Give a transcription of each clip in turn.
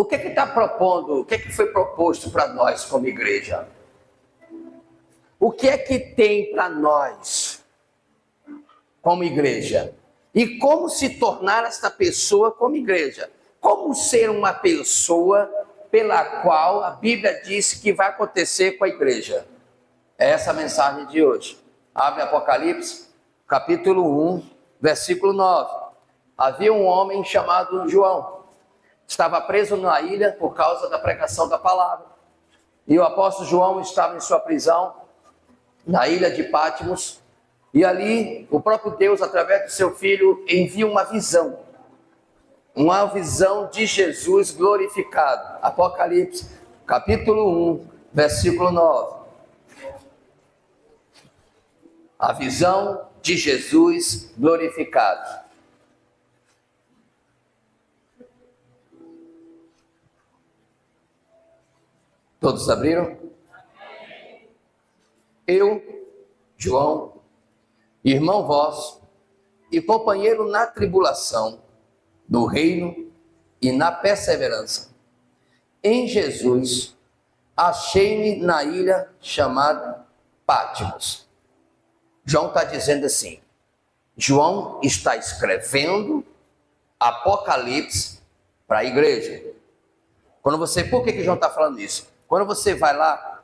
O que está propondo, o que foi proposto para nós como igreja? O que é que tem para nós como igreja? E como se tornar esta pessoa como igreja? Como ser uma pessoa pela qual a Bíblia disse que vai acontecer com a igreja? É essa a mensagem de hoje. Abre Apocalipse, capítulo 1, versículo 9. Havia um homem chamado João. Estava preso na ilha por causa da pregação da palavra. E o apóstolo João estava em sua prisão, na ilha de Patmos. E ali, o próprio Deus, através do seu filho, envia uma visão de Jesus glorificado. Apocalipse, capítulo 1, versículo 9. A visão de Jesus glorificado. Todos abriram? Eu, João, irmão vosso e companheiro na tribulação, no reino e na perseverança, em Jesus, achei-me na ilha chamada Patmos. João está dizendo assim, João está escrevendo Apocalipse para a igreja. Por que João está falando isso? Quando você vai lá,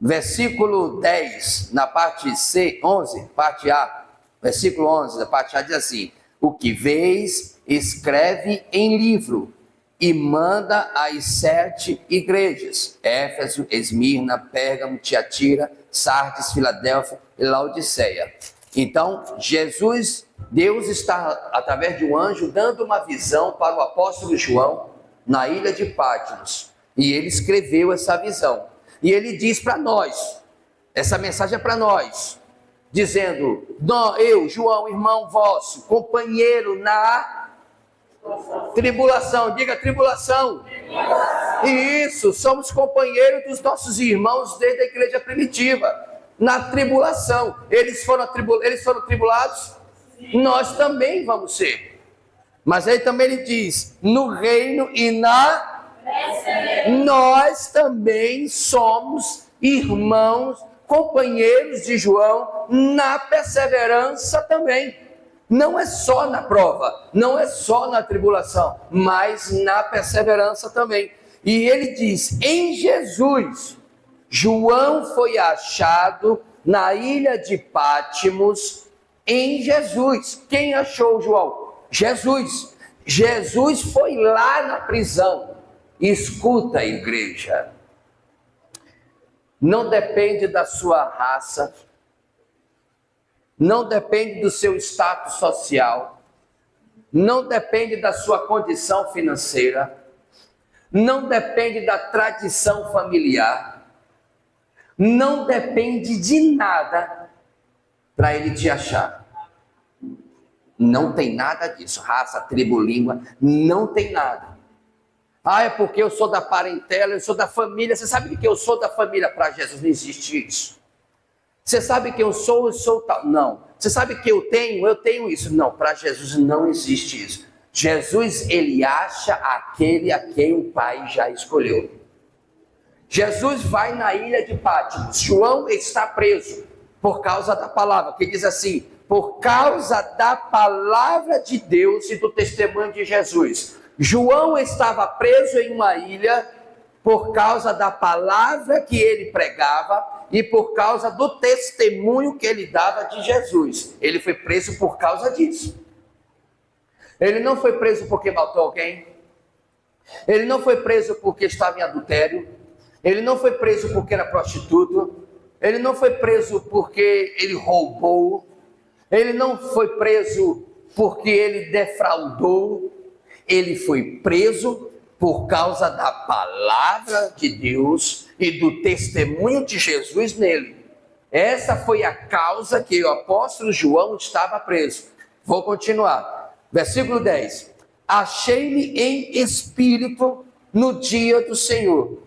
versículo 10, na parte C, 11, parte A, versículo 11, da parte A diz assim, o que vês, escreve em livro e manda às 7 igrejas, Éfeso, Esmirna, Pérgamo, Tiatira, Sardes, Filadélfia e Laodiceia. Então, Deus está, através de um anjo, dando uma visão para o apóstolo João, na ilha de Patmos, e ele escreveu essa visão, e ele diz para nós, essa mensagem é para nós, dizendo, eu, João, irmão vosso, companheiro na tribulação, diga tribulação, isso, somos companheiros dos nossos irmãos desde a igreja primitiva, na tribulação, eles foram tribulados, nós também vamos ser. Mas aí também ele diz, no reino e nós também somos irmãos, companheiros de João, na perseverança também. Não é só na prova, não é só na tribulação, mas na perseverança também. E ele diz, em Jesus, João foi achado na ilha de Patmos, em Jesus. Quem achou João? Jesus. Jesus foi lá na prisão. Escuta, igreja. Não depende da sua raça, não depende do seu status social, não depende da sua condição financeira, não depende da tradição familiar, não depende de nada para ele te achar. Não tem nada disso, raça, tribo, língua, não tem nada. É porque eu sou da parentela, eu sou da família. Você sabe que eu sou da família? Para Jesus não existe isso. Você sabe que eu sou tal? Não. Você sabe que eu tenho isso? Não, para Jesus não existe isso. Jesus, ele acha aquele a quem o Pai já escolheu. Jesus vai na ilha de Patmos. João está preso por causa da palavra, que diz assim, por causa da palavra de Deus e do testemunho de Jesus. João estava preso em uma ilha por causa da palavra que ele pregava e por causa do testemunho que ele dava de Jesus. Ele foi preso por causa disso. Ele não foi preso porque matou alguém. Ele não foi preso porque estava em adultério. Ele não foi preso porque era prostituto. Ele não foi preso porque ele roubou. Ele não foi preso porque ele defraudou. Ele foi preso por causa da palavra de Deus e do testemunho de Jesus nele. Essa foi a causa que o apóstolo João estava preso. Vou continuar. Versículo 10. Achei-me em espírito no dia do Senhor,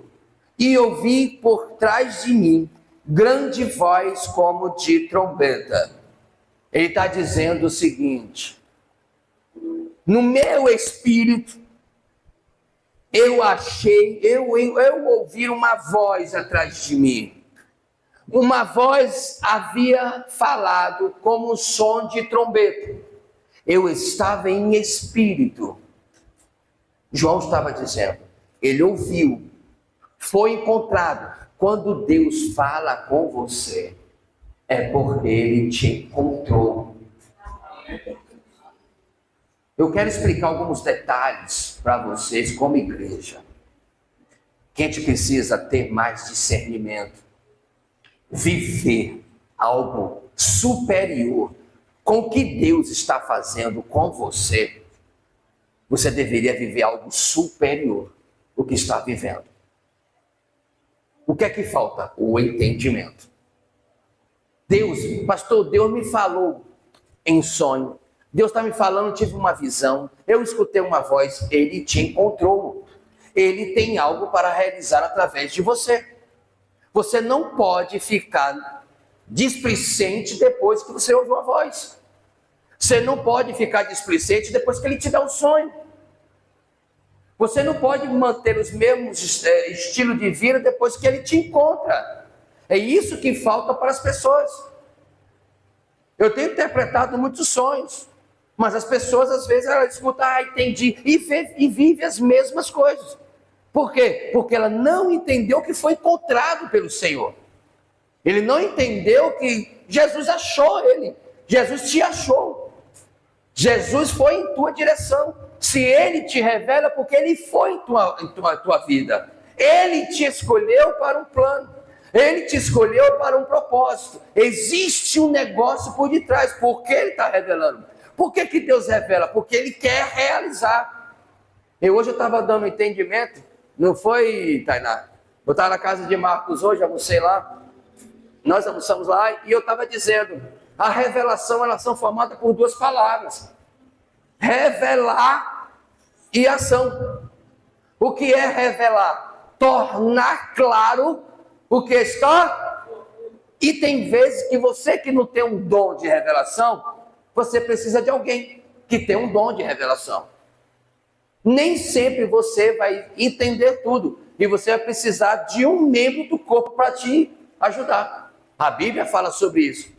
e ouvi por trás de mim grande voz como de trombeta. Ele está dizendo o seguinte: no meu espírito, eu ouvi uma voz atrás de mim. Uma voz havia falado como um som de trombeta. Eu estava em espírito. João estava dizendo, ele ouviu, foi encontrado. Quando Deus fala com você, é porque Ele te encontrou. Eu quero explicar alguns detalhes para vocês como igreja. Que a gente precisa ter mais discernimento. Viver algo superior com o que Deus está fazendo com você. Você deveria viver algo superior ao que está vivendo. O que é que falta? O entendimento. Deus, pastor, Deus me falou em sonho. Deus está me falando, tive uma visão. Eu escutei uma voz, Ele te encontrou. Ele tem algo para realizar através de você. Você não pode ficar displicente depois que você ouviu a voz. Você não pode ficar displicente depois que Ele te dá um sonho. Você não pode manter os mesmos estilos de vida depois que Ele te encontra. É isso que falta para as pessoas. Eu tenho interpretado muitos sonhos, mas as pessoas às vezes elas escutam, entendi, e vive as mesmas coisas. Por quê? Porque ela não entendeu que foi encontrado pelo Senhor. Ele não entendeu que Jesus achou ele. Jesus te achou. Jesus foi em tua direção. Se Ele te revela, porque Ele foi em tua vida. Ele te escolheu para um plano. Ele te escolheu para um propósito. Existe um negócio por detrás. Por que Ele está revelando? Por que Deus revela? Porque Ele quer realizar. Hoje eu estava dando entendimento. Não foi, Tainá? Eu estava na casa de Marcos hoje, almocei lá. Nós almoçamos lá e eu estava dizendo, a revelação, elas são formadas por duas palavras. Revelar e ação. O que é revelar? Tornar claro o que está. E tem vezes que você que não tem um dom de revelação, você precisa de alguém que tem um dom de revelação. Nem sempre você vai entender tudo. E você vai precisar de um membro do corpo para te ajudar. A Bíblia fala sobre isso.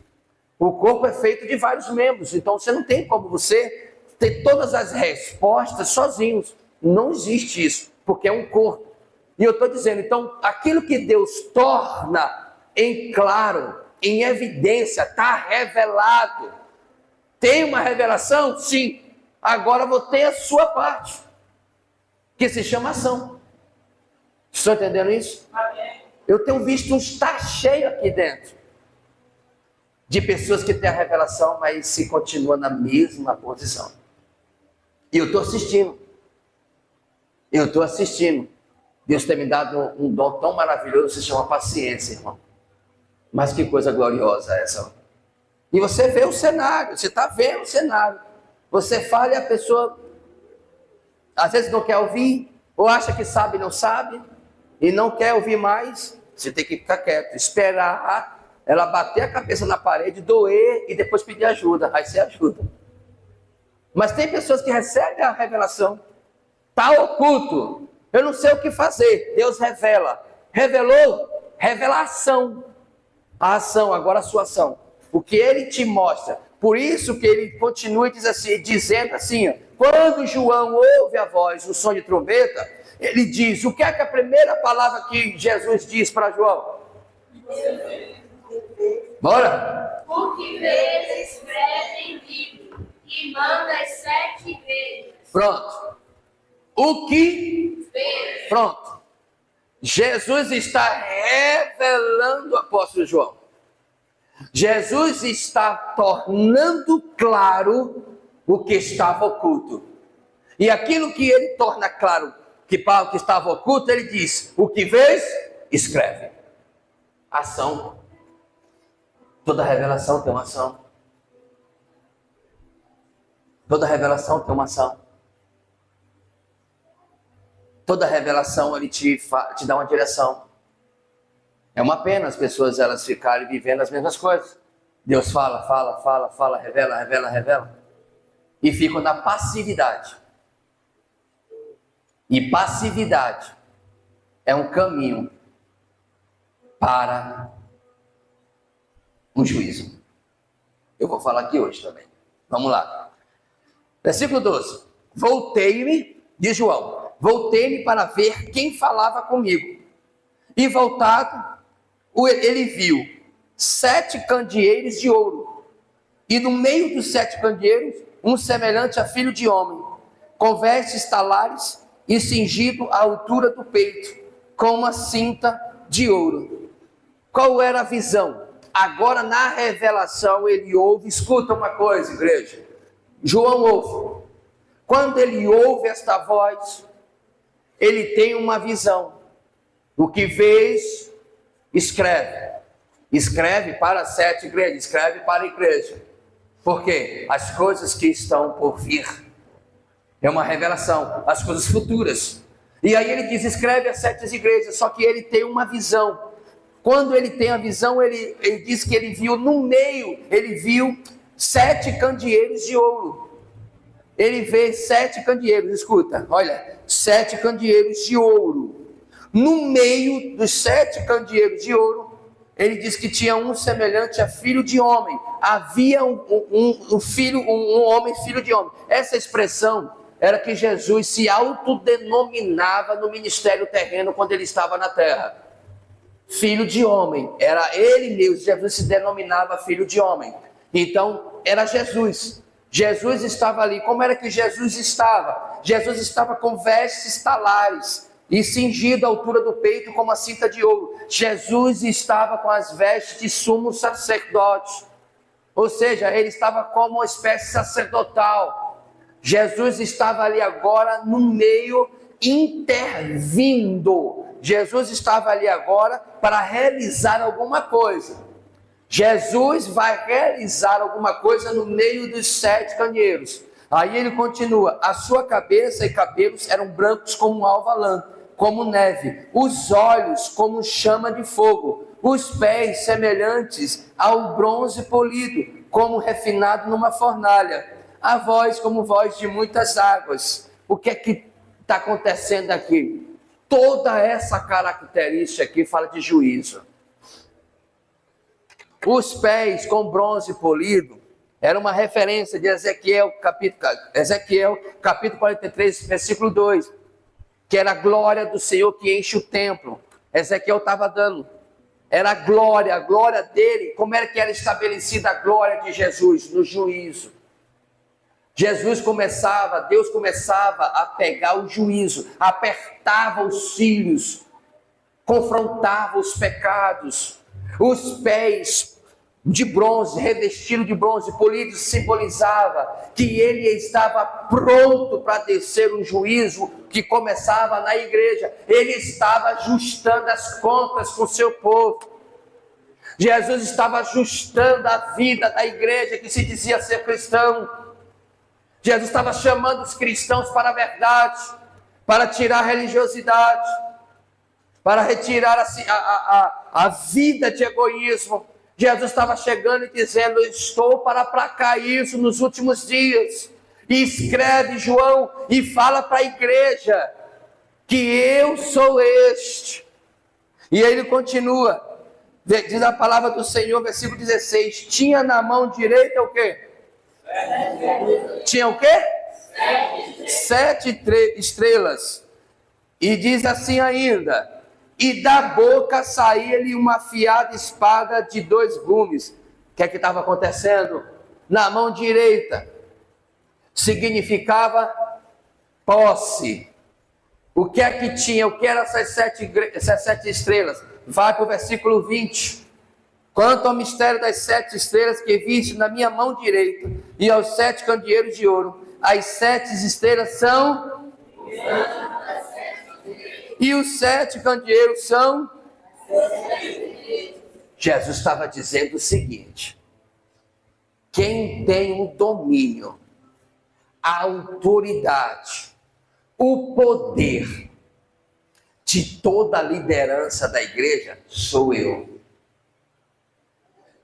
O corpo é feito de vários membros. Então você não tem como você ter todas as respostas sozinhos. Não existe isso, porque é um corpo. E eu estou dizendo, então, aquilo que Deus torna em claro, em evidência, está revelado. Tem uma revelação? Sim. Agora vou ter a sua parte, que se chama ação. Estão entendendo isso? Eu tenho visto estar cheio aqui dentro de pessoas que têm a revelação, mas se continua na mesma posição. E eu estou assistindo. Deus tem me dado um dom tão maravilhoso, se chama paciência, irmão. Mas que coisa gloriosa essa. E você vê o cenário, você está vendo o cenário. Você fala e a pessoa, às vezes não quer ouvir, ou acha que sabe e não sabe, e não quer ouvir mais. Você tem que ficar quieto, esperar ela bater a cabeça na parede, doer e depois pedir ajuda. Aí você ajuda. Mas tem pessoas que recebem a revelação. Está oculto. Eu não sei o que fazer. Deus revela. Revelou? Revelação. A ação, agora a sua ação. O que Ele te mostra. Por isso que Ele continua dizendo assim, quando João ouve a voz, o som de trombeta, ele diz, o que é que a primeira palavra que Jesus diz para João? Bora? O que vês, escreve em livro, e manda as 7 igrejas. Pronto. O que vês. Pronto. Jesus está revelando o apóstolo João. Jesus está tornando claro o que estava oculto. E aquilo que ele torna claro que estava oculto, ele diz, o que vês, escreve. Ação. Toda revelação tem uma ação. Toda revelação tem uma ação. Toda revelação ele te dá uma direção. É uma pena as pessoas elas ficarem vivendo as mesmas coisas. Deus fala, revela. E ficam na passividade. E passividade é um caminho para um juízo. Eu vou falar aqui hoje também. Vamos lá. Versículo 12. Voltei-me, diz João, voltei-me para ver quem falava comigo. E voltado, ele viu 7 candeeiros de ouro. E no meio dos 7 candeeiros, um semelhante a filho de homem, com vestes talares e cingido à altura do peito, com uma cinta de ouro. Qual era a visão? Agora na revelação ele ouve, escuta uma coisa, igreja. João ouve. Quando ele ouve esta voz, ele tem uma visão. O que vês, escreve. Escreve para 7 igrejas, escreve para a igreja. Por quê? As coisas que estão por vir. É uma revelação, as coisas futuras. E aí ele diz, escreve as 7 igrejas, só que ele tem uma visão. Quando ele tem a visão, ele diz que ele viu no meio, ele viu 7 candeeiros de ouro. Ele vê 7 candeeiros, escuta, olha, 7 candeeiros de ouro. No meio dos 7 candeeiros de ouro, ele diz que tinha um semelhante a filho de homem. Havia um homem filho de homem. Essa expressão era que Jesus se autodenominava no ministério terreno quando ele estava na terra. Filho de homem, era ele mesmo, Jesus se denominava filho de homem. Então, era Jesus. Jesus estava ali. Como era que Jesus estava? Jesus estava com vestes talares e cingido à altura do peito com uma cinta de ouro. Jesus estava com as vestes de sumo sacerdote. Ou seja, ele estava como uma espécie sacerdotal. Jesus estava ali agora no meio, intervindo. Jesus estava ali agora para realizar alguma coisa. Jesus vai realizar alguma coisa no meio dos 7 candeeiros. Aí ele continua, a sua cabeça e cabelos eram brancos como alva lã, como neve, os olhos como chama de fogo, os pés semelhantes ao bronze polido, como refinado numa fornalha, a voz como voz de muitas águas. O que é que está acontecendo aqui? Toda essa característica aqui fala de juízo. Os pés com bronze polido era uma referência de Ezequiel capítulo 43, versículo 2, que era a glória do Senhor que enche o templo. Ezequiel estava dando, era a glória dele. Como era que era estabelecida a glória de Jesus? No juízo. Deus começava a pegar o juízo, apertava os cílios, confrontava os pecados. Os pés de bronze, revestido de bronze polido, simbolizava que ele estava pronto para descer um juízo que começava na igreja. Ele estava ajustando as contas com o seu povo. Jesus estava ajustando a vida da igreja que se dizia ser cristão. Jesus estava chamando os cristãos para a verdade, para tirar a religiosidade, para retirar a vida de egoísmo. Jesus estava chegando e dizendo, estou para aplacar isso nos últimos dias. E escreve, João, e fala para a igreja que eu sou este. E aí ele continua, diz a palavra do Senhor, versículo 16, tinha na mão direita o quê? Tinha o quê? 7 estrelas. E diz assim ainda, e da boca saía-lhe uma afiada espada de 2 gumes. O que é que estava acontecendo? Na mão direita significava posse. O que é que tinha? O que eram essas 7 estrelas? Vai para o versículo 20. Quanto ao mistério das 7 estrelas que viste na minha mão direita, e aos 7 candeeiros de ouro, as 7 estrelas são... E os 7 candeeiros são... Jesus estava dizendo o seguinte, quem tem o domínio, a autoridade, o poder de toda a liderança da igreja, sou eu.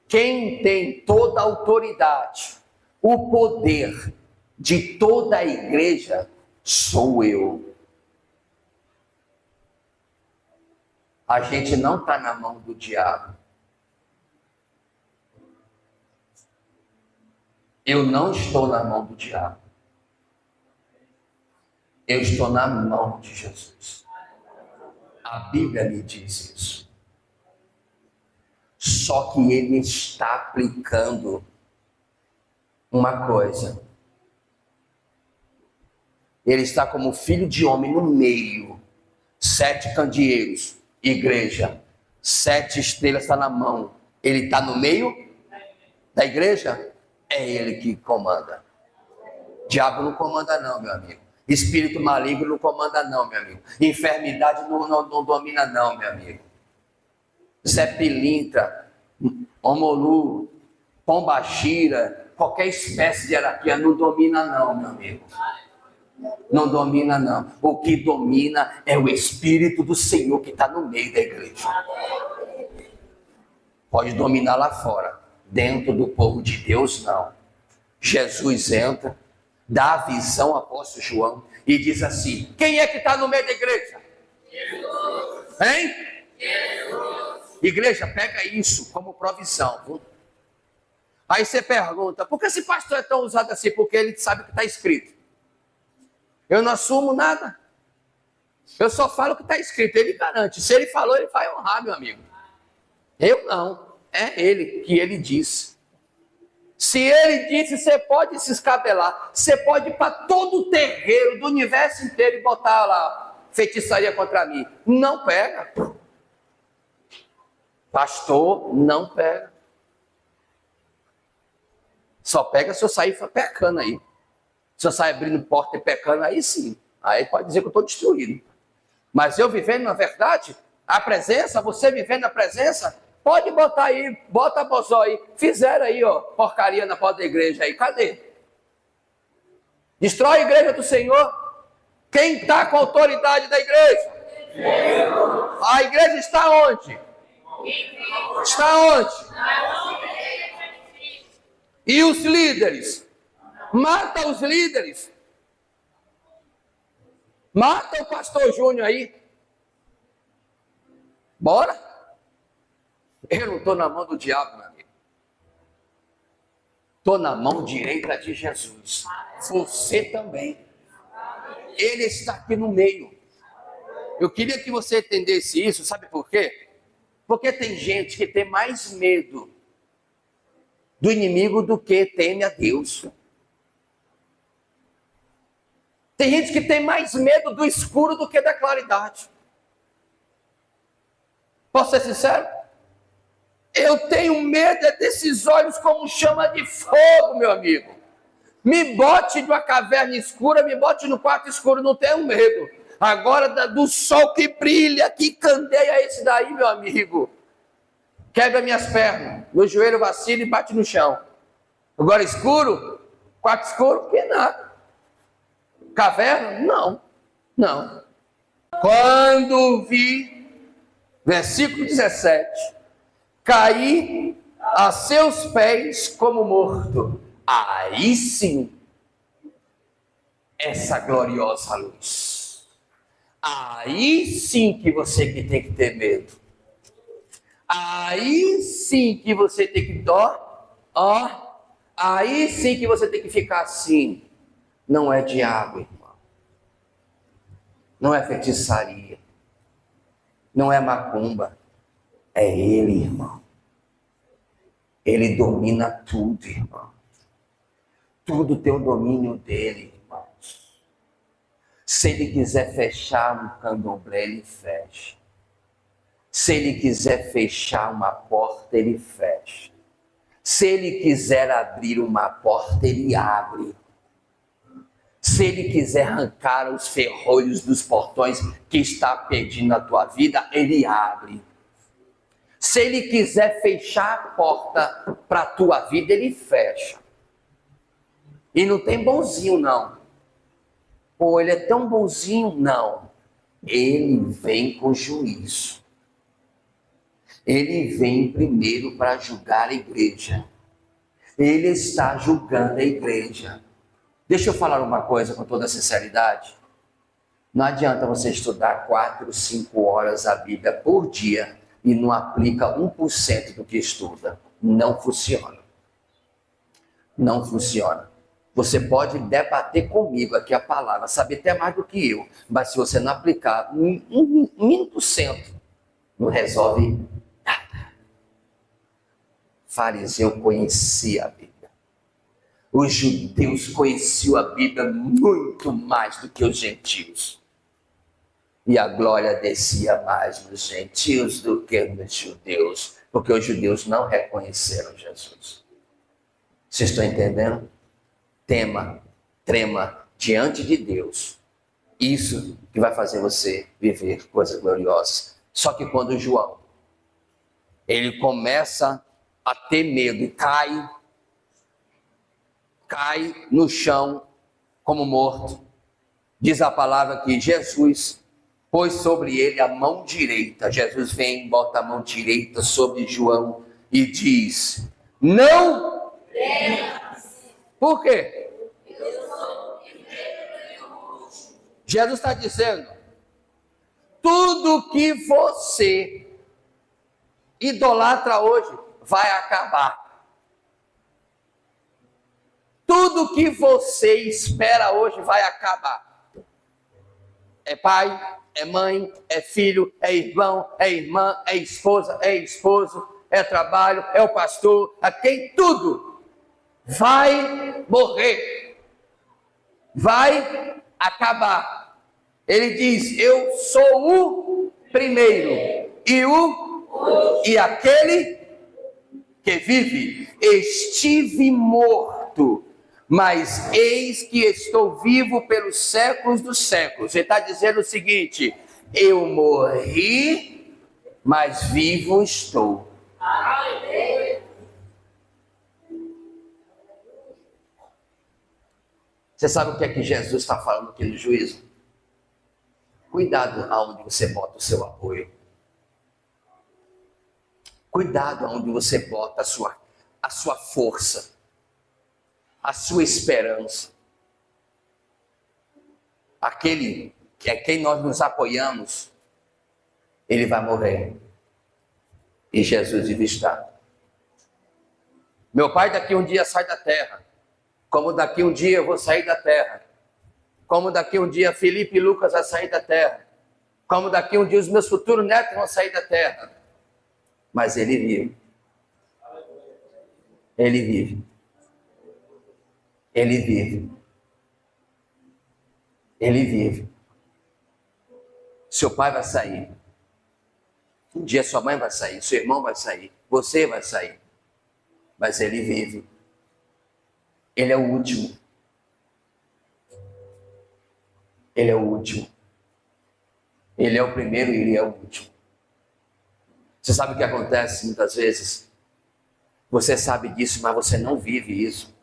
Quem tem toda a autoridade, o poder de toda a igreja, sou eu. A gente não está na mão do diabo. Eu não estou na mão do diabo. Eu estou na mão de Jesus. A Bíblia me diz isso. Só que ele está aplicando uma coisa. Ele está como filho de homem no meio. 7 candeeiros, igreja. 7 estrelas está na mão. Ele está no meio da igreja? É ele que comanda. Diabo não comanda não, meu amigo. Espírito maligno não comanda não, meu amigo. Enfermidade não domina não, meu amigo. Zé Pilintra, Omolu, Pombagira, qualquer espécie de hierarquia não domina não, meu amigo. Não domina não. O que domina é o Espírito do Senhor que está no meio da igreja. Pode dominar lá fora. Dentro do povo de Deus, não. Jesus entra, dá a visão ao apóstolo João e diz assim: quem é que está no meio da igreja? Jesus. Hein? Jesus. Igreja, pega isso como provisão. Viu? Aí você pergunta, por que esse pastor é tão usado assim? Porque ele sabe o que está escrito. Eu não assumo nada. Eu só falo o que está escrito. Ele garante. Se ele falou, ele vai honrar, meu amigo. Eu não. É ele que ele disse. Se ele disse, você pode se escabelar. Você pode ir para todo o terreiro do universo inteiro e botar lá feitiçaria contra mim. Não pega. Pastor, não pega. Só pega se eu sair pecando aí. Se eu sair abrindo porta e pecando, aí sim. Aí pode dizer que eu estou destruído. Mas eu vivendo na verdade, a presença, você vivendo a presença, pode botar aí, bota a bozó aí. Fizeram aí, ó, porcaria na porta da igreja aí. Cadê? Destrói a igreja do Senhor. Quem está com a autoridade da igreja? A igreja está onde? Está onde? E os líderes? Mata os líderes. Mata o pastor Júnior aí. Bora? Eu não estou na mão do diabo, meu amigo. Estou na mão direita de Jesus. Você também. Ele está aqui no meio. Eu queria que você entendesse isso, sabe por quê? Porque tem gente que tem mais medo do inimigo do que teme a Deus. Tem gente que tem mais medo do escuro do que da claridade. Posso ser sincero? Eu tenho medo desses olhos como chama de fogo, meu amigo. Me bote numa caverna escura, me bote no quarto escuro, não tenho medo. Agora do sol que brilha, que candeia esse daí, meu amigo. Quebra minhas pernas, meu joelho vacila e bate no chão. Agora escuro, quarto escuro, que nada. Caverna? Não, não. Quando vi, versículo 17, caí a seus pés como morto. Aí sim, essa gloriosa luz. Aí sim que você que tem que ter medo. Aí sim que você tem que aí sim que você tem que ficar assim. Não é diabo, irmão. Não é feitiçaria. Não é macumba. É ele, irmão. Ele domina tudo, irmão. Tudo tem o domínio dele, irmãos. Se ele quiser fechar um candomblé, ele fecha. Se ele quiser fechar uma porta, ele fecha. Se ele quiser abrir uma porta, ele abre. Se ele quiser arrancar os ferrolhos dos portões que está pedindo a tua vida, ele abre. Se ele quiser fechar a porta para a tua vida, ele fecha. E não tem bonzinho, não. Pô, ele é tão bonzinho, não. Ele vem com juízo. Ele vem primeiro para julgar a igreja. Ele está julgando a igreja. Deixa eu falar uma coisa com toda sinceridade. Não adianta você estudar 4, 5 horas a Bíblia por dia e não aplica 1% do que estuda. Não funciona. Não funciona. Você pode debater comigo aqui a palavra, saber até mais do que eu, mas se você não aplicar 1%, não resolve nada. Fariseu conhecia a Bíblia. Os judeus conheciam a Bíblia muito mais do que os gentios. E a glória descia mais nos gentios do que nos judeus, porque os judeus não reconheceram Jesus. Vocês estão entendendo? Trema diante de Deus. Isso que vai fazer você viver coisas gloriosas. Só que quando João, ele começa a ter medo e cai no chão como morto, diz a palavra que Jesus pôs sobre ele a mão direita. Jesus vem, bota a mão direita sobre João e diz: não temas. Por quê? Jesus está dizendo: tudo que você idolatra hoje vai acabar. Tudo que você espera hoje vai acabar. É pai, é mãe, é filho, é irmão, é irmã, é esposa, é esposo, é trabalho, é o pastor, a quem tudo vai morrer, vai acabar. Ele diz: eu sou o primeiro e aquele que vive. Estive morto, mas eis que estou vivo pelos séculos dos séculos. Ele está dizendo o seguinte: eu morri, mas vivo estou. Você sabe o que é que Jesus está falando aqui no juízo? Cuidado aonde você bota o seu apoio. Cuidado aonde você bota a sua força, a sua esperança. Aquele que é quem nós nos apoiamos, ele vai morrer. E Jesus vive está. Meu pai daqui um dia sai da terra. Como daqui um dia eu vou sair da terra. Como daqui um dia Felipe e Lucas vão sair da terra. Como daqui um dia os meus futuros netos vão sair da terra. Mas ele vive. Ele vive. Ele vive. Ele vive. Seu pai vai sair. Um dia sua mãe vai sair, seu irmão vai sair, você vai sair. Mas ele vive. Ele é o último. Ele é o último. Ele é o primeiro e ele é o último. Você sabe o que acontece muitas vezes? Você sabe disso, mas você não vive isso.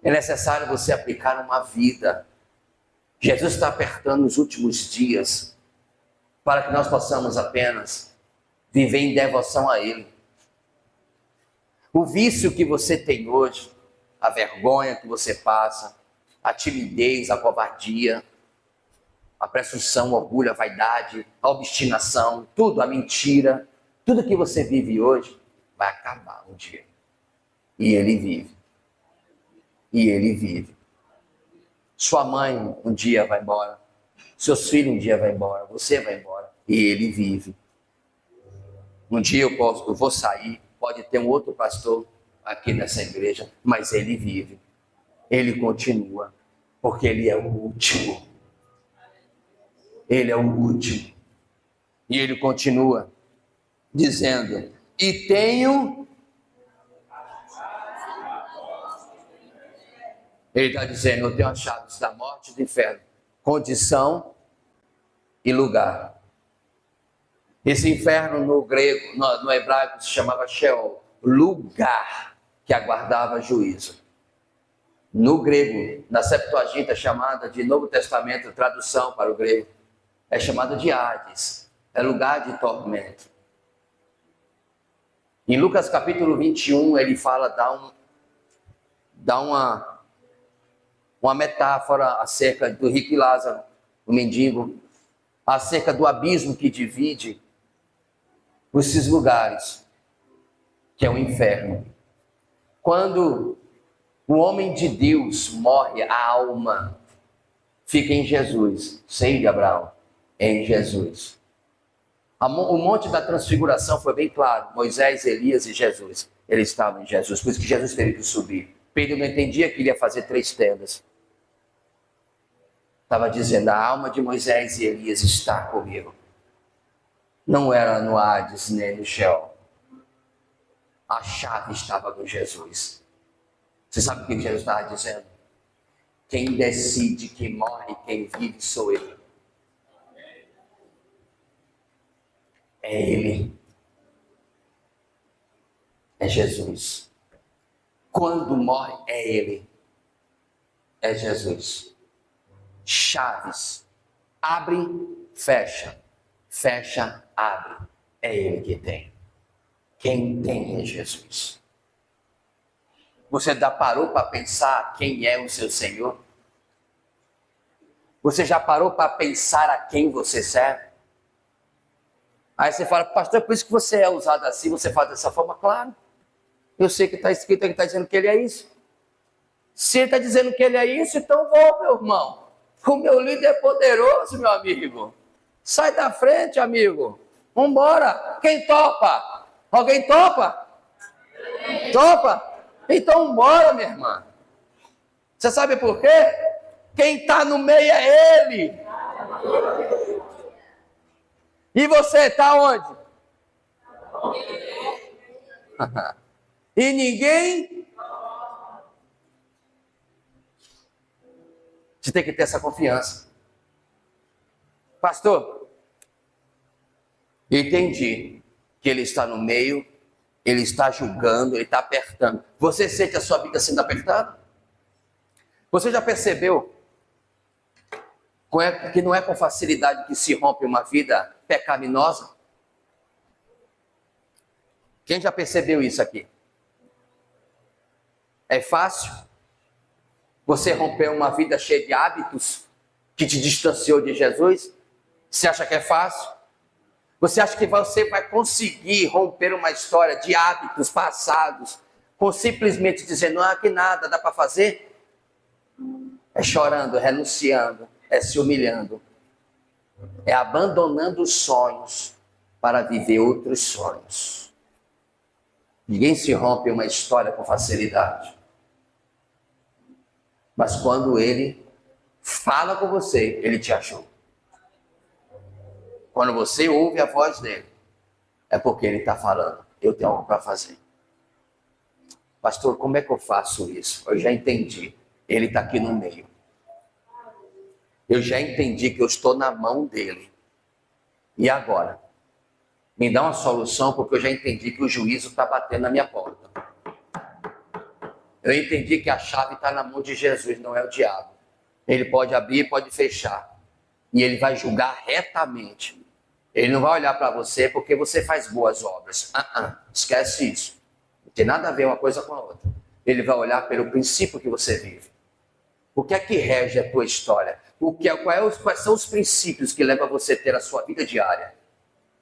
É necessário você aplicar uma vida. Jesus está apertando os últimos dias para que nós possamos apenas viver em devoção a Ele. O vício que você tem hoje, a vergonha que você passa, a timidez, a covardia, a presunção, o orgulho, a vaidade, a obstinação, tudo, a mentira, tudo que você vive hoje vai acabar um dia. E Ele vive. E Ele vive. Sua mãe um dia vai embora. Seus filhos um dia vão embora. Você vai embora. E Ele vive. Um dia eu vou sair. Pode ter um outro pastor aqui nessa igreja. Mas Ele vive. Ele continua. Porque Ele é o último. Ele é o último. E Ele continua dizendo: e tenho... Ele está dizendo: eu tenho as chaves da morte e do inferno. Condição e lugar. Esse inferno no grego, no hebraico, se chamava Sheol. Lugar que aguardava juízo. No grego, na Septuaginta, chamada de Novo Testamento, tradução para o grego, é chamada de Hades. É lugar de tormento. Em Lucas capítulo 21, ele fala, dá uma metáfora acerca do rico e Lázaro, o mendigo, acerca do abismo que divide esses lugares, que é o inferno. Quando o homem de Deus morre, a alma fica em Jesus. Sei de Abraão, em Jesus. O monte da transfiguração foi bem claro. Moisés, Elias e Jesus. Eles estavam em Jesus, por isso que Jesus teve que subir. Pedro não entendia que ele ia fazer 3 tendas. Estava dizendo, a alma de Moisés e Elias está comigo. Não era no Hades nem no Sheol. A chave estava com Jesus. Você sabe o que Jesus estava dizendo? Quem decide quem morre e quem vive sou eu. É Ele. É Jesus. Quando morre, é Ele. É Jesus. Chaves. Abre, fecha. Fecha, abre. É Ele que tem. Quem tem é Jesus. Você já parou para pensar quem é o seu Senhor? Você já parou para pensar a quem você serve? Aí você fala, pastor, é por isso que você é usado assim, você faz dessa forma? Claro. Eu sei que está escrito, ele está dizendo que ele é isso. Se ele está dizendo que ele é isso, então vou, meu irmão. O meu líder é poderoso, meu amigo. Sai da frente, amigo. Vambora. Quem topa? Alguém topa? Topa? Então bora, minha irmã. Você sabe por quê? Quem está no meio é Ele. E você está onde? E ninguém. Você tem que ter essa confiança. Pastor, eu entendi que Ele está no meio, Ele está julgando, Ele está apertando. Você sente a sua vida sendo apertada? Você já percebeu que não é com facilidade que se rompe uma vida pecaminosa? Quem já percebeu isso aqui? É fácil você romper uma vida cheia de hábitos que te distanciou de Jesus? Você acha que é fácil? Você acha que você vai conseguir romper uma história de hábitos passados com simplesmente dizendo, que nada, dá para fazer? É chorando, é renunciando, é se humilhando, é abandonando os sonhos para viver outros sonhos. Ninguém se rompe uma história com facilidade. Mas quando Ele fala com você, Ele te achou. Quando você ouve a voz dele, é porque Ele está falando, eu tenho algo para fazer. Pastor, como é que eu faço isso? Eu já entendi, Ele está aqui no meio. Eu já entendi que eu estou na mão dele. E agora? Me dá uma solução, porque eu já entendi que o juízo está batendo na minha porta. Eu entendi que a chave está na mão de Jesus, não é o diabo. Ele pode abrir, pode fechar. E Ele vai julgar retamente. Ele não vai olhar para você porque você faz boas obras. Esquece isso. Não tem nada a ver uma coisa com a outra. Ele vai olhar pelo princípio que você vive. O que é que rege a tua história? Quais são os princípios que levam você a ter a sua vida diária?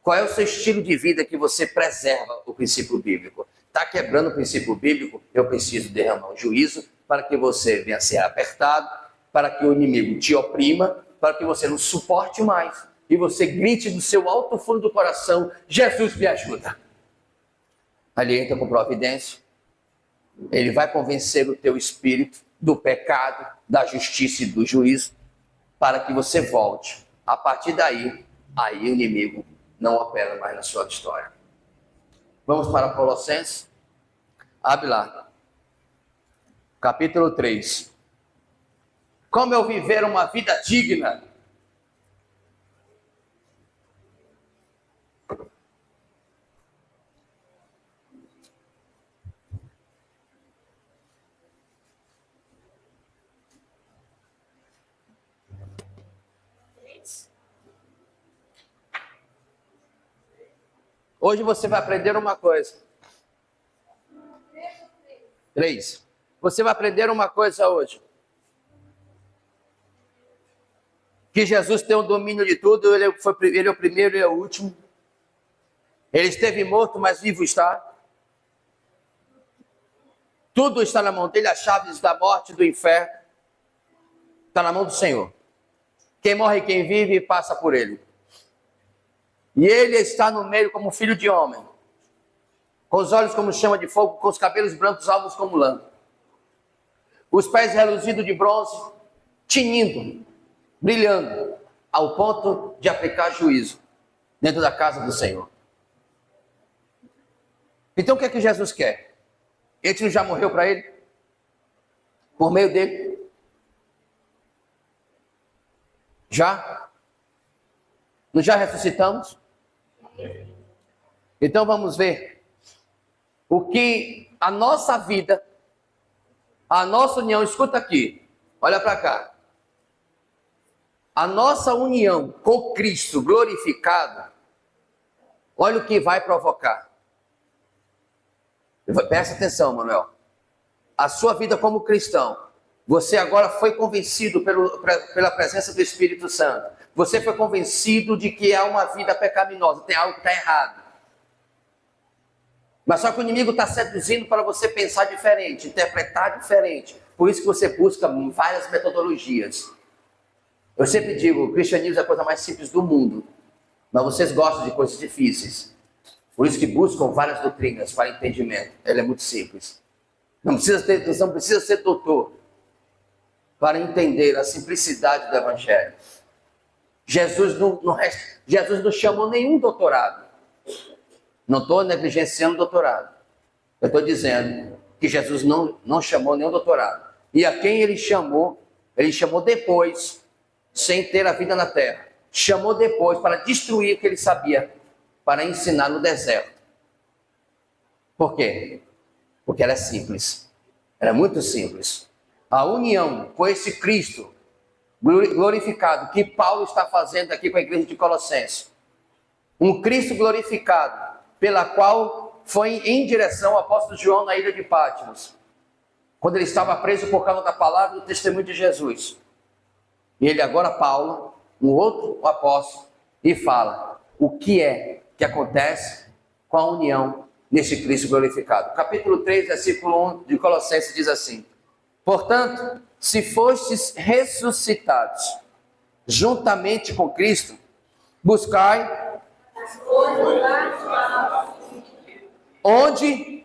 Qual é o seu estilo de vida que você preserva o princípio bíblico? Está quebrando o princípio bíblico? Eu preciso derramar um juízo para que você venha a ser apertado, para que o inimigo te oprima, para que você não suporte mais e você grite do seu alto fundo do coração, Jesus me ajuda. Ali entra com providência. Ele vai convencer o teu espírito do pecado, da justiça e do juízo, para que você volte. A partir daí, o inimigo não opera mais na sua história. Vamos para Colossenses? Abre lá. Capítulo 3. Como eu viver uma vida digna? Hoje você vai aprender uma coisa. 3. Você vai aprender uma coisa hoje. que Jesus tem o domínio de tudo, ele é o primeiro e é o último. Ele esteve morto, mas vivo está. Tudo está na mão dele, as chaves da morte e do inferno. Está na mão do Senhor. Quem morre e quem vive passa por ele. E ele está no meio como filho de homem, com os olhos como chama de fogo, com os cabelos brancos alvos como lã, os pés reluzidos de bronze, tinindo, brilhando, ao ponto de aplicar juízo dentro da casa do Senhor. Então o que é que Jesus quer? Ele não já morreu para ele? Por meio dele? Já? Nós já ressuscitamos? Então vamos ver o que a nossa vida, a nossa união, escuta aqui, olha para cá. A nossa união com Cristo glorificado, olha o que vai provocar. Presta atenção, Manuel. A sua vida como cristão, você agora foi convencido pela presença do Espírito Santo. Você foi convencido de que há uma vida pecaminosa, tem algo que está errado. Mas só que o inimigo está seduzindo para você pensar diferente, interpretar diferente. Por isso que você busca várias metodologias. Eu sempre digo, o cristianismo é a coisa mais simples do mundo. Mas vocês gostam de coisas difíceis. Por isso que buscam várias doutrinas para entendimento. Ele é muito simples. Não precisa ser doutor para entender a simplicidade do Evangelho. Jesus não chamou nenhum doutorado. Não estou negligenciando o doutorado. Eu estou dizendo que Jesus não chamou nenhum doutorado. E a quem ele chamou depois, sem ter a vida na terra. Chamou depois para destruir o que ele sabia, para ensinar no deserto. Por quê? Porque era simples. Era muito simples. A união com esse Cristo glorificado que Paulo está fazendo aqui com a igreja de Colossenses. Um Cristo glorificado, pela qual foi em direção ao apóstolo João na ilha de Patmos, quando ele estava preso por causa da palavra e do testemunho de Jesus. E ele agora, Paulo, um outro apóstolo, e fala o que é que acontece com a união neste Cristo glorificado. Capítulo 3, versículo 1 de Colossenses diz assim: portanto, se fostes ressuscitados juntamente com Cristo, buscai onde?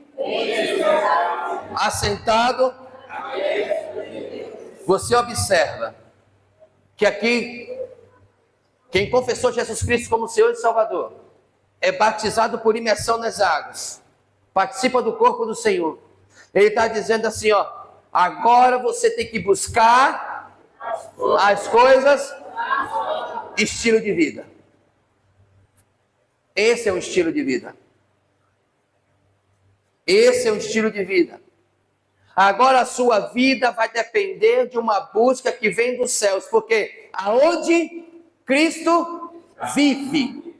Assentado. Você observa que aqui, quem confessou Jesus Cristo como Senhor e Salvador, é batizado por imersão nas águas, participa do corpo do Senhor. Ele está dizendo assim, ó, agora você tem que buscar as coisas, estilo de vida. Esse é um estilo de vida. Esse é um estilo de vida. Agora a sua vida vai depender de uma busca que vem dos céus, porque aonde Cristo vive,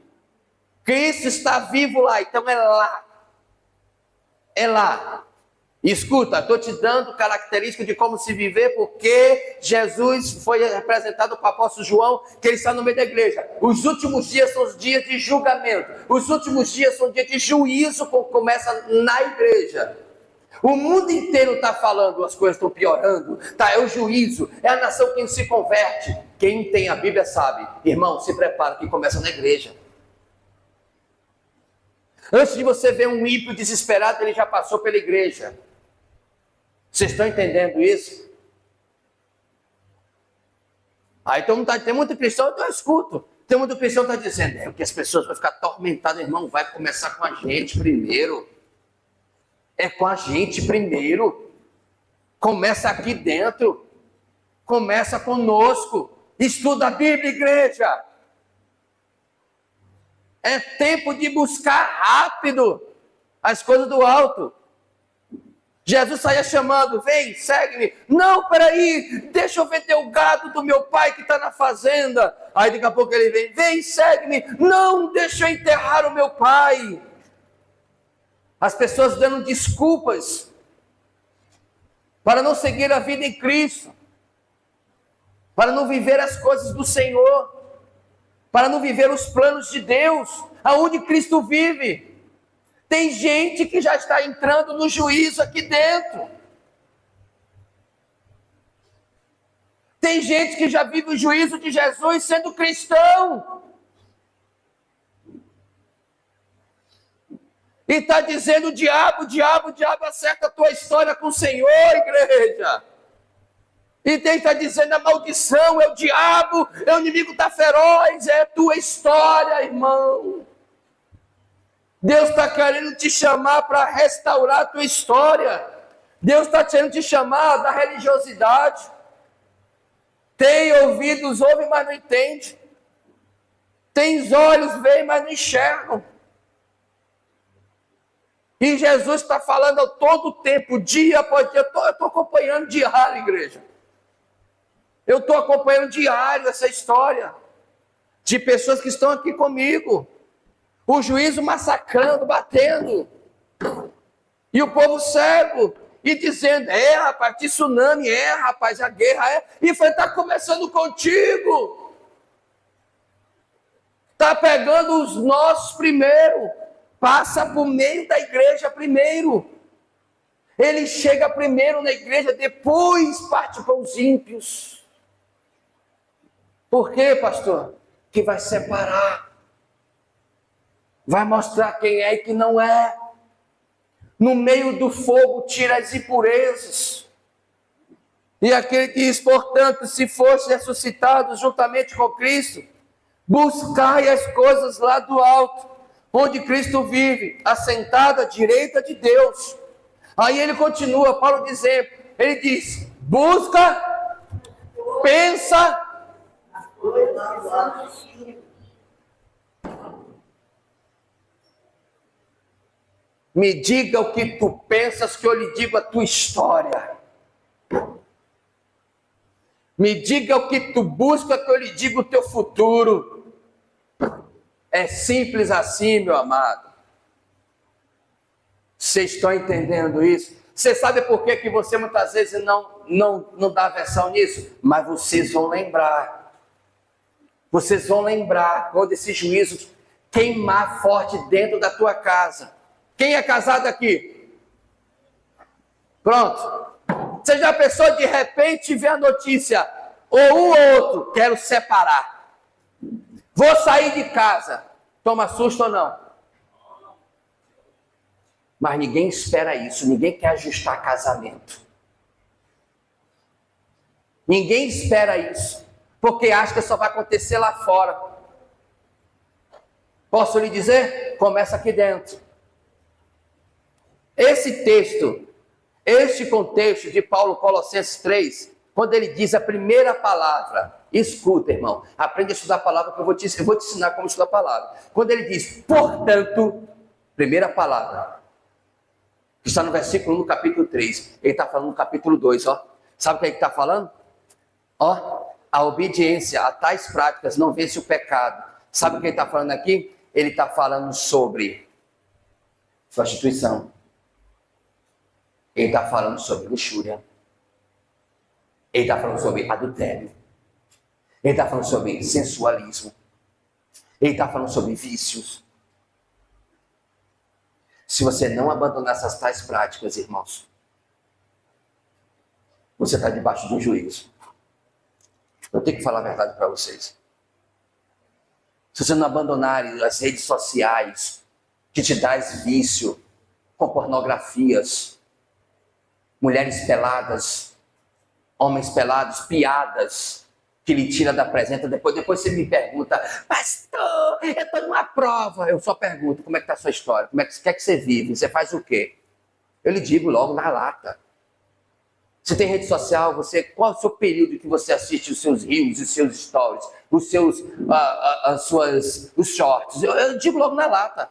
Cristo está vivo lá, então é lá. É lá. Escuta, estou te dando características de como se viver, porque Jesus foi representado para o apóstolo João, que ele está no meio da igreja. Os últimos dias são os dias de julgamento. Os últimos dias são dias de juízo, que começa na igreja. O mundo inteiro está falando, as coisas estão piorando. É o juízo, é a nação que se converte. Quem tem a Bíblia sabe. Irmão, se prepara que começa na igreja. Antes de você ver um ímpio desesperado, ele já passou pela igreja. Vocês estão entendendo isso? Aí tem muito cristão, então eu escuto. Tem muito cristão que está dizendo, que as pessoas vão ficar atormentadas, irmão, vai começar com a gente primeiro. É com a gente primeiro. Começa aqui dentro. Começa conosco. Estuda a Bíblia, igreja. É tempo de buscar rápido as coisas do alto. Jesus saía chamando, vem, segue-me. Não, peraí, deixa eu vender o gado do meu pai que está na fazenda. Aí daqui a pouco ele vem, segue-me. Não, deixa eu enterrar o meu pai. As pessoas dando desculpas para não seguir a vida em Cristo. para não viver as coisas do Senhor, para não viver os planos de Deus, aonde Cristo vive. Tem gente que já está entrando no juízo aqui dentro. Tem gente que já vive o juízo de Jesus sendo cristão. E está dizendo: diabo, acerta a tua história com o Senhor, igreja. E tem que estar dizendo: a maldição é o diabo, é o inimigo está feroz, é a tua história, irmão. Deus está querendo te chamar para restaurar a tua história. Deus está querendo te chamar da religiosidade. Tem ouvidos, ouve, mas não entende. Tem olhos, veem, mas não enxergam. E Jesus está falando a todo tempo, dia após dia. Eu estou acompanhando diário, igreja. Eu estou acompanhando diário essa história de pessoas que estão aqui comigo. O juízo massacrando, batendo. E o povo cego. E dizendo: rapaz, tsunami, rapaz, a guerra é. E foi: está começando contigo. Está pegando os nossos primeiro. Passa por meio da igreja primeiro. Ele chega primeiro na igreja, depois parte para os ímpios. Por quê, pastor? Que vai separar. Vai mostrar quem é e quem não é. No meio do fogo tira as impurezas. E aquele que diz: portanto, se fosse ressuscitado juntamente com Cristo, buscai as coisas lá do alto, onde Cristo vive, assentado à direita de Deus. Aí ele continua, Paulo dizendo, ele diz: busca, pensa. Me diga o que tu pensas, que eu lhe digo a tua história. Me diga o que tu busca, que eu lhe digo o teu futuro. É simples assim, meu amado. Vocês estão entendendo isso? Você sabe por que você muitas vezes não dá versão nisso? Mas vocês vão lembrar. Vocês vão lembrar quando esse juízo queimar forte dentro da tua casa. Quem é casado aqui? Pronto. Você já pensou de repente ver a notícia? Ou um ou outro, quero separar. Vou sair de casa. Toma susto ou não? Mas ninguém espera isso. Ninguém quer ajustar casamento. Ninguém espera isso. Porque acha que só vai acontecer lá fora. Posso lhe dizer? Começa aqui dentro. Esse texto, este contexto de Paulo, Colossenses 3, quando ele diz a primeira palavra, escuta, irmão, aprende a estudar a palavra, que eu vou te ensinar como estudar a palavra. Quando ele diz, portanto, primeira palavra, que está no versículo 1 do capítulo 3, ele está falando no capítulo 2, ó. Sabe o que ele está falando? Ó, a obediência a tais práticas não vence o pecado. Sabe o que ele está falando aqui? Ele está falando sobre prostituição. Ele está falando sobre luxúria. Ele está falando sobre adultério. Ele está falando sobre sensualismo. Ele está falando sobre vícios. Se você não abandonar essas tais práticas, irmãos, você está debaixo de um juízo. Eu tenho que falar a verdade para vocês. Se você não abandonar as redes sociais que te dão vício, com pornografias, mulheres peladas, homens pelados, piadas, que lhe tira da presença, depois você me pergunta, pastor, eu estou numa prova. Eu só pergunto, como é que está a sua história? Como é que você vive? Você faz o quê? Eu lhe digo logo na lata. Você tem rede social, qual é o seu período que você assiste os seus reels, os seus stories, os shorts? Eu digo logo na lata.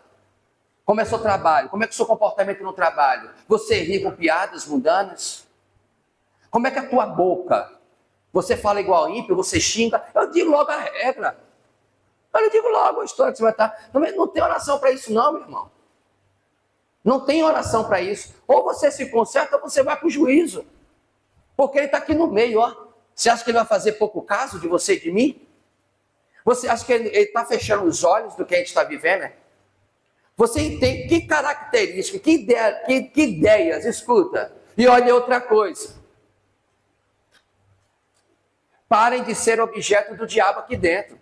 Como é o seu trabalho? Como é que o seu comportamento no trabalho? Você ri com piadas mundanas? Como é que a tua boca? Você fala igual ímpio, você xinga? Eu digo logo a regra. Eu digo logo a história que você vai estar. Não tem oração para isso não, meu irmão. Não tem oração para isso. Ou você se conserta ou você vai para o juízo. Porque ele está aqui no meio, ó. Você acha que ele vai fazer pouco caso de você e de mim? Você acha que ele está fechando os olhos do que a gente está vivendo? Né? Você tem que característica, que ideias, escuta. E olha outra coisa. Parem de ser objeto do diabo aqui dentro.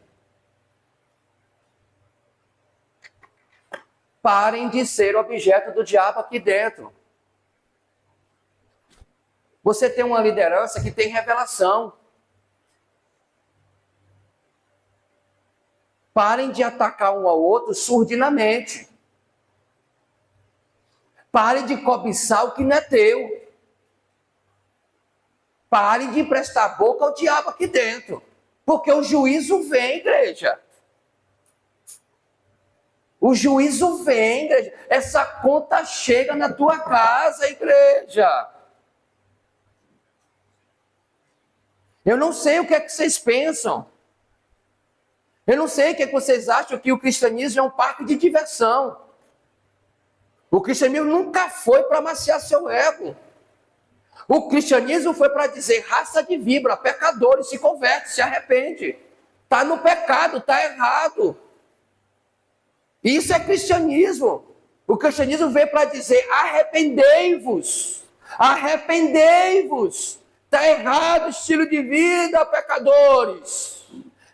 Parem de ser objeto do diabo aqui dentro. Você tem uma liderança que tem revelação. Parem de atacar um ao outro surdinamente. Parem de cobiçar o que não é teu. Parem de emprestar boca ao diabo aqui dentro. Porque o juízo vem, igreja. O juízo vem, igreja. Essa conta chega na tua casa, igreja. Eu não sei o que é que vocês pensam. Eu não sei o que é que vocês acham que o cristianismo é um parque de diversão. O cristianismo nunca foi para amaciar seu ego. O cristianismo foi para dizer, raça de víbora, pecadores, se converte, se arrepende. Está no pecado, está errado. Isso é cristianismo. O cristianismo veio para dizer, arrependei-vos. Arrependei-vos. Está errado o estilo de vida, pecadores.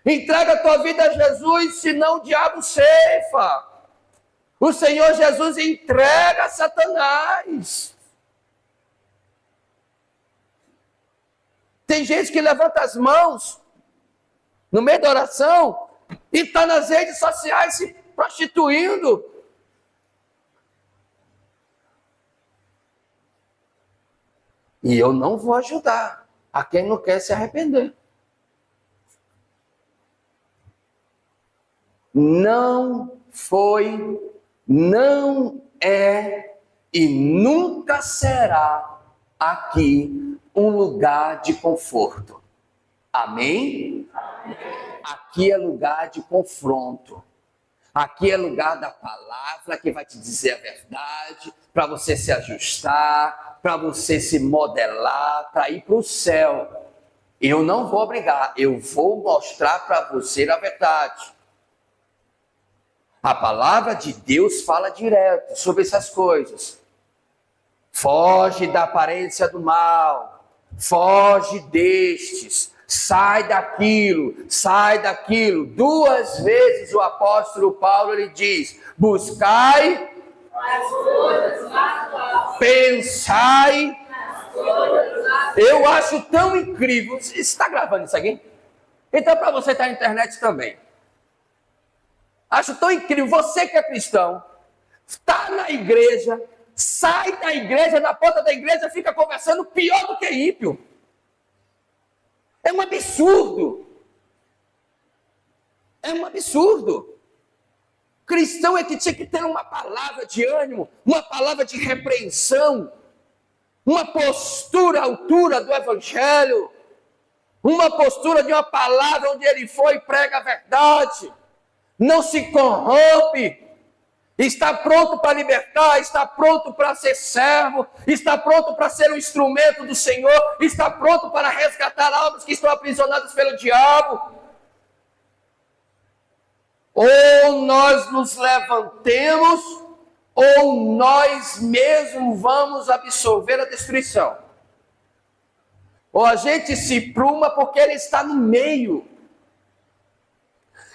Entrega a tua vida a Jesus, senão o diabo ceifa. O Senhor Jesus entrega a Satanás. Tem gente que levanta as mãos no meio da oração e está nas redes sociais se prostituindo. E eu não vou ajudar a quem não quer se arrepender. Não foi, não é e nunca será aqui um lugar de conforto. Amém? Aqui é lugar de confronto. Aqui é lugar da palavra que vai te dizer a verdade, para você se ajustar, para você se modelar, para ir para o céu. Eu não vou obrigar, eu vou mostrar para você a verdade. A palavra de Deus fala direto sobre essas coisas. Foge da aparência do mal. Foge destes, sai daquilo. 2 vezes o apóstolo Paulo ele diz: buscai, pensai. Eu acho tão incrível. Você está gravando isso aqui? Então para você estar na internet também. Acho tão incrível, você que é cristão, está na igreja, sai da igreja, na porta da igreja, fica conversando pior do que ímpio. É um absurdo. É um absurdo. Cristão é que tinha que ter uma palavra de ânimo, uma palavra de repreensão, uma postura à altura do evangelho, uma postura de uma palavra onde ele foi e prega a verdade. Não se corrompe, está pronto para libertar, está pronto para ser servo, está pronto para ser um instrumento do Senhor, está pronto para resgatar almas que estão aprisionadas pelo diabo. Ou nós nos levantemos, ou nós mesmos vamos absorver a destruição. Ou a gente se pruma porque ele está no meio.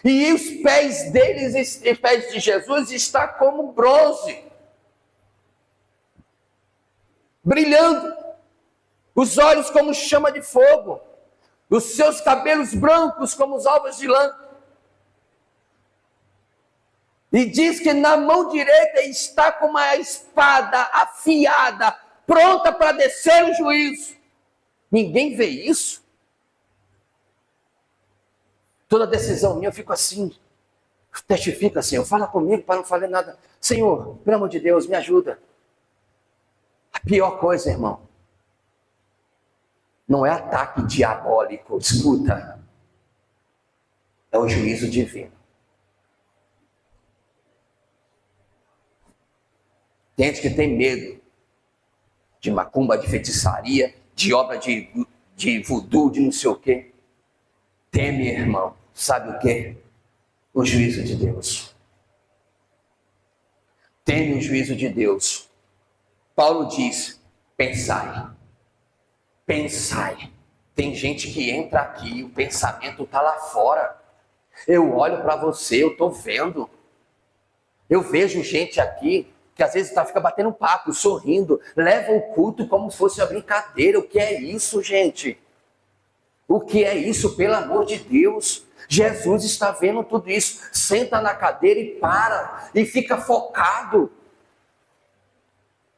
E os pés deles, os pés de Jesus, está como bronze, brilhando, os olhos como chama de fogo, os seus cabelos brancos como os alvos de lã. E diz que na mão direita está com uma espada afiada, pronta para descer o juízo. Ninguém vê isso? Toda decisão minha eu fico assim, testifica, Senhor, fala comigo para não falar nada. Senhor, pelo amor de Deus, me ajuda. A pior coisa, irmão, não é ataque diabólico, escuta, é o juízo divino. Tem gente que tem medo de macumba, de feitiçaria, de obra de de voodoo, de não sei o quê. Teme, irmão, sabe o quê? O juízo de Deus. Teme o juízo de Deus. Paulo diz, pensai. Pensai. Tem gente que entra aqui e o pensamento está lá fora. Eu olho para você, eu estou vendo. Eu vejo gente aqui que às vezes fica batendo papo, sorrindo, leva o culto como se fosse uma brincadeira. O que é isso, gente? O que é isso, pelo amor de Deus? Jesus está vendo tudo isso. Senta na cadeira e para, e fica focado.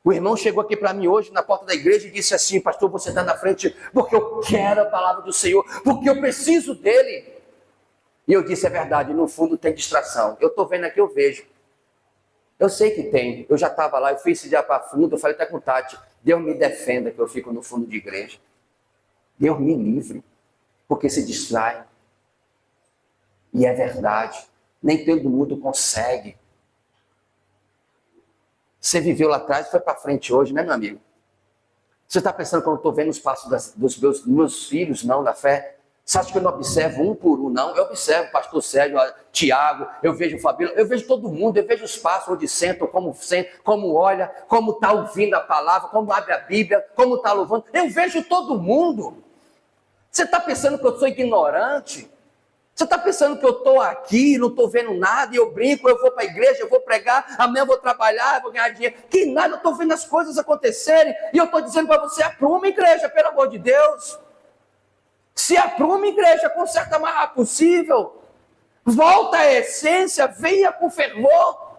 O irmão chegou aqui para mim hoje na porta da igreja e disse assim: pastor, você está na frente porque eu quero a palavra do Senhor, porque eu preciso dele. E eu disse, é verdade, no fundo tem distração. Eu estou vendo aqui, eu vejo. Eu sei que tem. Eu já estava lá, eu fui esse dia para fundo, eu falei até com o Tati, Deus me defenda que eu fico no fundo de igreja. Deus me livre, porque se distrai. E é verdade, nem todo mundo consegue. Você viveu lá atrás e foi para frente hoje, né, meu amigo? Você está pensando que eu não estou vendo os passos dos meus filhos, não, na fé? Você acha que eu não observo um por um, não? Eu observo o pastor Sérgio, Tiago, eu vejo o Fabíola, eu vejo todo mundo, eu vejo os passos onde sentam, como olha, como está ouvindo a palavra, como abre a Bíblia, como está louvando. Eu vejo todo mundo. Você está pensando que eu sou ignorante? Você está pensando que eu estou aqui, não estou vendo nada, e eu brinco, eu vou para a igreja, eu vou pregar, amanhã eu vou trabalhar, eu vou ganhar dinheiro. Que nada, eu estou vendo as coisas acontecerem, e eu estou dizendo para você, apruma, igreja, pelo amor de Deus. Se apruma, igreja, conserta o mais rápido possível. Volta à essência, venha com fervor,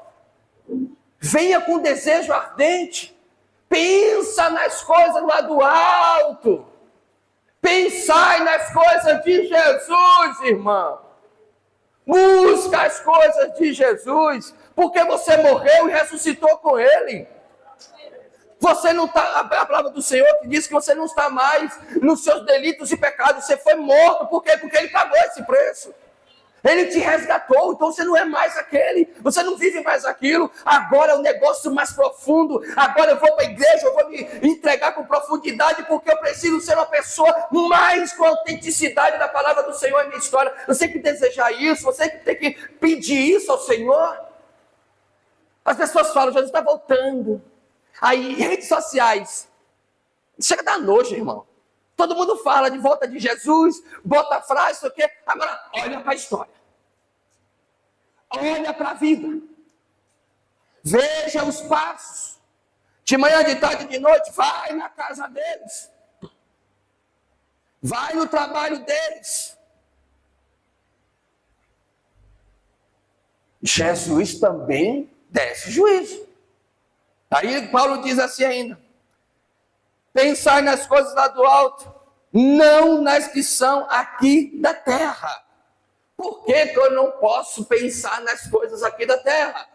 venha com desejo ardente. Pensa nas coisas lá do alto. Pensai nas coisas de Jesus, irmão. Busca as coisas de Jesus, porque você morreu e ressuscitou com Ele. Você não está, a palavra do Senhor que diz que você não está mais nos seus delitos e pecados. Você foi morto, por quê? Porque Ele pagou esse preço. Ele te resgatou, então você não é mais aquele, você não vive mais aquilo. Agora é um negócio mais profundo. Agora eu vou para a igreja, eu vou me entregar com profundidade, porque eu preciso ser uma pessoa mais com a autenticidade da palavra do Senhor em minha história. Você que desejar isso, você que tem que pedir isso ao Senhor. As pessoas falam, Jesus está voltando. Aí, redes sociais, chega a dar nojo, irmão. Todo mundo fala de volta de Jesus, bota a frase, isso aqui. Agora, olha para a história. Olha para a vida. Veja os passos. De manhã, de tarde, de noite, vai na casa deles. Vai no trabalho deles. Jesus também desce juízo. Aí Paulo diz assim ainda: pensai nas coisas lá do alto, não nas que são aqui da terra. Por que eu não posso pensar nas coisas aqui da terra?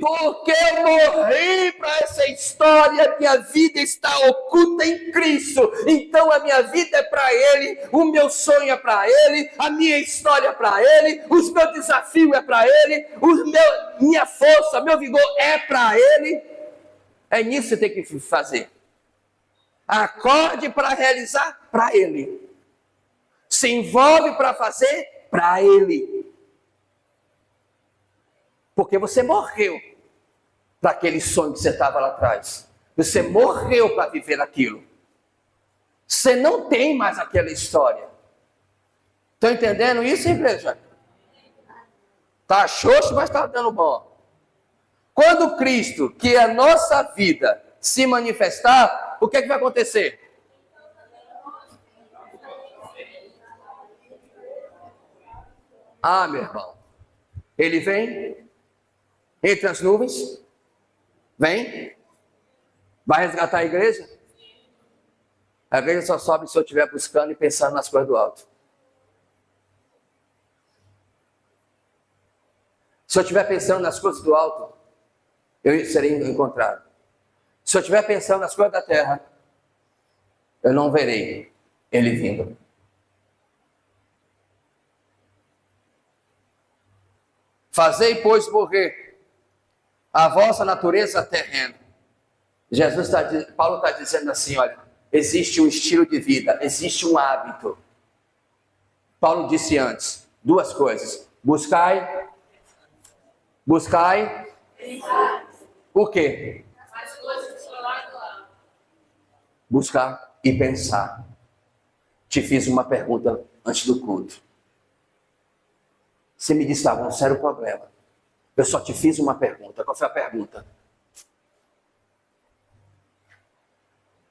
Porque eu morri para essa história, minha vida está oculta em Cristo, então a minha vida é para Ele, o meu sonho é para Ele, a minha história é para Ele, os meus desafios é para Ele, minha força, meu vigor é para Ele. É nisso que você tem que fazer. Acorde para realizar para Ele, se envolve para fazer para Ele. Porque você morreu para aquele sonho que você estava lá atrás. Você morreu para viver aquilo. Você não tem mais aquela história. Estão entendendo isso, igreja? Está xoxo, mas está dando bom. Quando Cristo, que é a nossa vida, se manifestar, o que é que vai acontecer? Ah, meu irmão. Ele vem entre as nuvens, vem, vai resgatar a igreja. A igreja só sobe se eu estiver buscando e pensando nas coisas do alto. Se eu estiver pensando nas coisas do alto, eu serei encontrado. Se eu estiver pensando nas coisas da terra, eu não verei ele vindo. Fazei, pois, morrer a vossa natureza terrena. Paulo está dizendo assim, olha, existe um estilo de vida, existe um hábito. Paulo disse antes, duas coisas, buscai, o quê? As coisas do seu lado. Buscar e pensar. Te fiz uma pergunta antes do culto. Você me disse, estava um sério problema. Eu só te fiz uma pergunta. Qual foi a pergunta?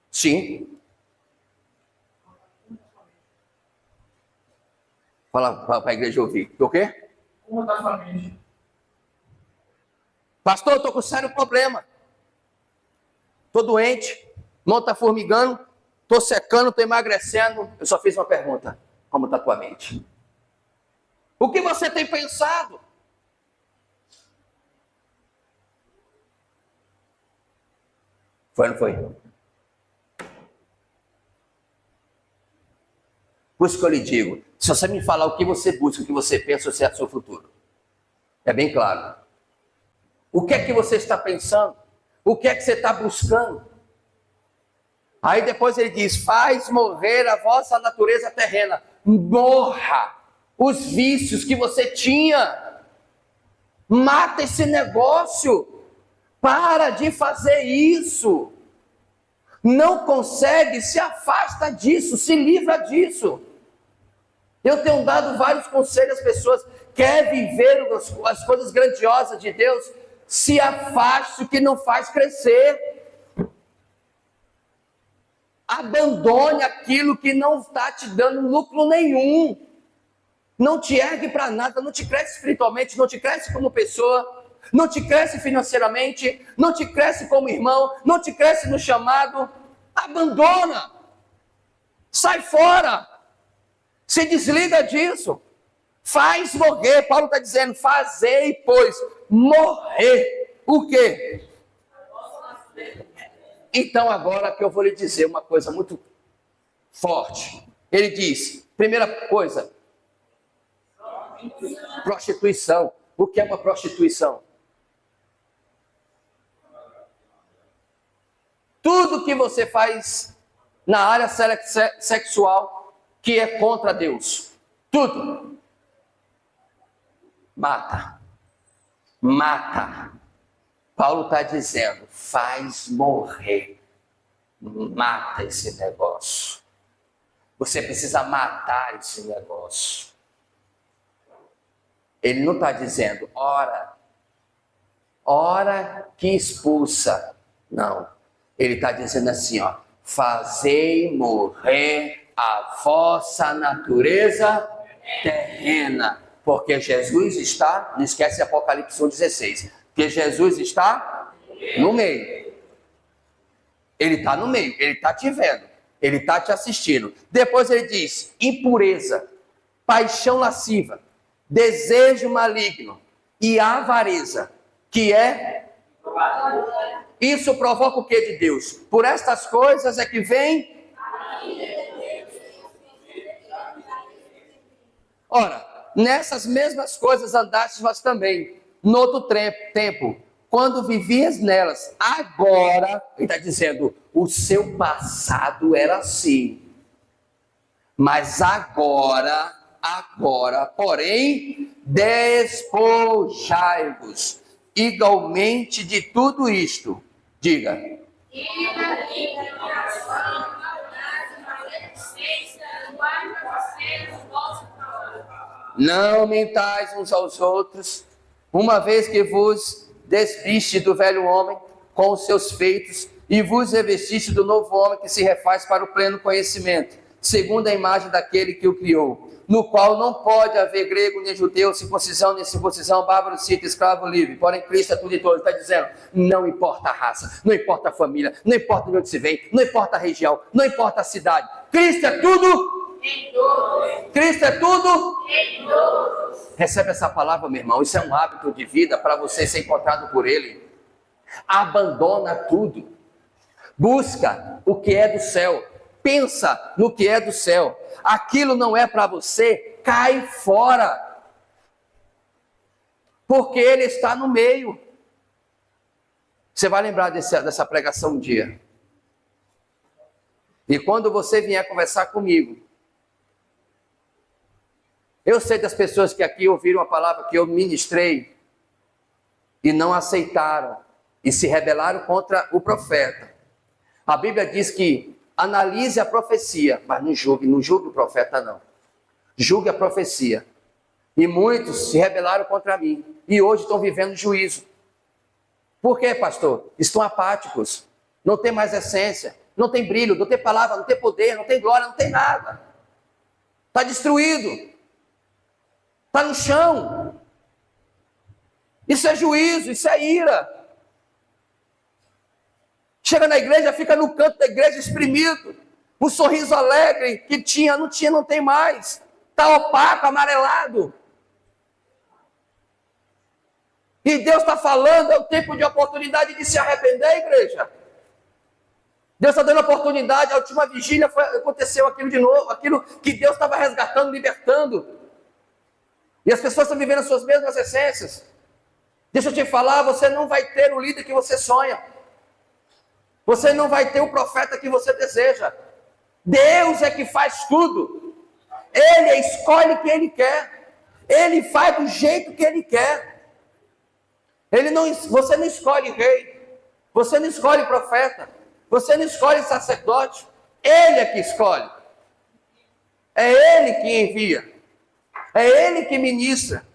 Sim. Fala para a igreja ouvir. O quê? Como está sua mente? Pastor, eu estou com um sério problema. Estou doente, mão está formigando, estou secando, estou emagrecendo. Eu só fiz uma pergunta. Como está a tua mente? O que você tem pensado? Foi ou não foi? Por isso que eu lhe digo, se você me falar o que você busca, o que você pensa, você é o seu futuro. É bem claro. O que é que você está pensando? O que é que você está buscando? Aí depois ele diz, faz morrer a vossa natureza terrena. Morra os vícios que você tinha. Mata esse negócio. Para de fazer isso. Não consegue, se afasta disso, se livra disso. Eu tenho dado vários conselhos às pessoas. Quer viver as coisas grandiosas de Deus? Se afaste do que não faz crescer. Abandone aquilo que não está te dando lucro nenhum. Não te ergue para nada, não te cresce espiritualmente, não te cresce como pessoa, não te cresce financeiramente, não te cresce como irmão, não te cresce no chamado. Abandona. Sai fora. Se desliga disso. Faz morrer. Paulo está dizendo, fazei, pois, morrer. O quê? Então agora que eu vou lhe dizer uma coisa muito forte. Ele diz, primeira coisa, prostituição. O que é uma prostituição? Tudo que você faz na área sexual que é contra Deus. Tudo. Mata. Mata. Paulo está dizendo, faz morrer. Mata esse negócio. Você precisa matar esse negócio. Ele não está dizendo, ora que expulsa. Não. Ele está dizendo assim, ó, fazei morrer a vossa natureza terrena. Porque Jesus está, não esquece Apocalipse 1,16, porque Jesus está no meio. Ele está no meio, ele está te vendo, ele está te assistindo. Depois ele diz, impureza, paixão lasciva, desejo maligno e avareza, que é... Isso provoca o que de Deus? Por estas coisas é que vem... Ora, nessas mesmas coisas andastes vós também, no outro tempo, quando vivias nelas. Agora, ele está dizendo, o seu passado era assim. Mas agora, porém, despojai-vos igualmente de tudo isto. Diga. Não mentais uns aos outros, uma vez que vos despiste do velho homem com os seus feitos e vos revestiste do novo homem que se refaz para o pleno conhecimento, segundo a imagem daquele que o criou, no qual não pode haver grego nem judeu, circuncisão nem circuncisão, bárbaro, cita, escravo, livre, porém Cristo é tudo e todos. Está dizendo, não importa a raça, não importa a família, não importa de onde se vem, não importa a região, não importa a cidade, Cristo é tudo. Cristo é tudo. Recebe essa palavra, meu irmão. Isso é um hábito de vida para você ser encontrado por Ele. Abandona tudo. Busca o que é do céu. Pensa no que é do céu. Aquilo não é para você, cai fora. Porque Ele está no meio. Você vai lembrar dessa pregação um dia. E quando você vier conversar comigo, eu sei das pessoas que aqui ouviram a palavra que eu ministrei e não aceitaram e se rebelaram contra o profeta. A Bíblia diz que analise a profecia, mas não julgue o profeta não. Julgue a profecia. E muitos se rebelaram contra mim e hoje estão vivendo juízo. Por quê, pastor? Estão apáticos, não tem mais essência, não tem brilho, não tem palavra, não tem poder, não tem glória, não tem nada. Está destruído, está no chão. Isso é juízo, isso é ira. Chega na igreja, fica no canto da igreja exprimido. Um sorriso alegre que tinha, não tem mais. Está opaco, amarelado. E Deus está falando, é o tempo de oportunidade de se arrepender, igreja. Deus está dando oportunidade, a última vigília aconteceu aquilo de novo, aquilo que Deus estava resgatando, libertando. E as pessoas estão vivendo as suas mesmas essências. Deixa eu te falar, você não vai ter o líder que você sonha. Você não vai ter o profeta que você deseja. Deus é que faz tudo. Ele escolhe quem Ele quer. Ele faz do jeito que Ele quer. Você não escolhe rei. Você não escolhe profeta. Você não escolhe sacerdote. Ele é que escolhe. É Ele que envia. É Ele que ministra.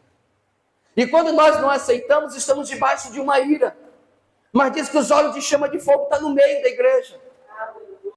E quando nós não aceitamos, estamos debaixo de uma ira. Mas diz que os olhos de chama de fogo estão no meio da igreja.